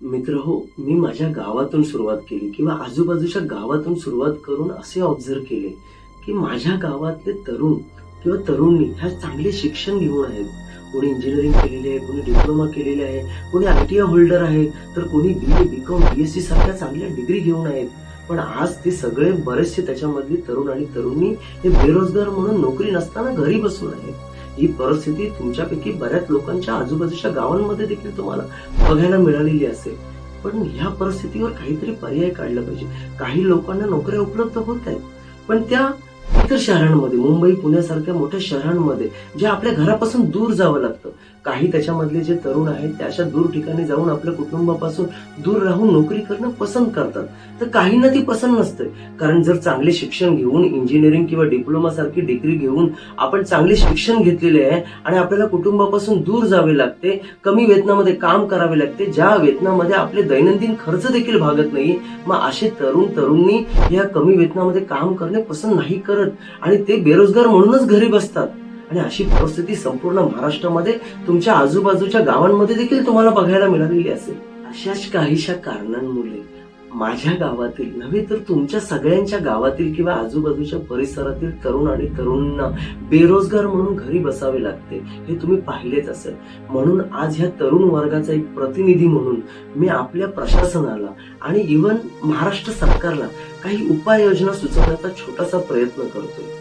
मित्र हो, मी माझ्या गावातून सुरुवात केली किंवा आजूबाजूच्या गावातून सुरुवात करून असे ऑब्झर्व केले, की माझ्या गावातले तरुण किंवा तरुणी ह्या चांगले शिक्षण घेऊन आहेत. कोणी इंजिनिअरिंग केलेली आहे, कोणी डिप्लोमा केलेले आहे, कोणी ITI होल्डर आहे, तर कोणी BA, BCom, BSc सारख्या चांगल्या डिग्री घेऊन आहेत. पण आज ते सगळे बरेचसे त्याच्यामधले तरुण आणि तरुणी हे बेरोजगार म्हणून नोकरी नसताना घरी बसून आहेत. ही परिस्थिती तुमच्यापैकी बऱ्याच लोकांच्या आजूबाजूच्या गावांमध्ये देखील तुम्हाला बघायला मिळालेली असेल. पण ह्या परिस्थितीवर काहीतरी पर्याय काढला पाहिजे. काही लोकांना नोकऱ्या उपलब्ध होत आहेत, पण त्या इतर शहरांमध्ये, मुंबई, पुण्यासारख्या मोठ्या शहरांमध्ये, ज्या आपल्या घरापासून दूर जावं लागतं. काही त्याच्यामधले जे तरुण आहेत ते अशा दूर ठिकाणी जाऊन आपल्या कुटुंबापासून दूर राहून नोकरी करणं पसंत करतात. तर काहींना ती पसंत नसते. कारण जर चांगले शिक्षण घेऊन इंजिनिअरिंग किंवा डिप्लोमा सारखी डिग्री घेऊन आपण चांगले शिक्षण घेतलेले आहे आणि आपल्याला कुटुंबापासून दूर जावे लागते, कमी वेतनामध्ये काम करावे लागते, ज्या वेतनामध्ये आपले दैनंदिन खर्च देखील भागत नाही. मग असे तरुणी या कमी वेतनामध्ये काम करणे पसंत नाही करत आणि ते बेरोजगार म्हणूनच घरी बसतात. आणि अशी परिस्थिती संपूर्ण महाराष्ट्रामध्ये तुमच्या आजूबाजूच्या गावांमध्ये देखील तुम्हाला बघायला मिळालेली असेल. अशाच काहीशा कारणांमुळे माझ्या गावातील नव्हे तर तुमच्या सगळ्यांच्या गावातील किंवा आजूबाजूच्या परिसरातील तरुण आणि तरुणींना बेरोजगार म्हणून घरी बसावे लागते, हे तुम्ही पाहिलेच असेल. म्हणून आज ह्या तरुण वर्गाचा एक प्रतिनिधी म्हणून मी आपल्या प्रशासनाला आणि इव्हन महाराष्ट्र सरकारला काही उपाययोजना सुचवण्याचा छोटासा प्रयत्न करतोय.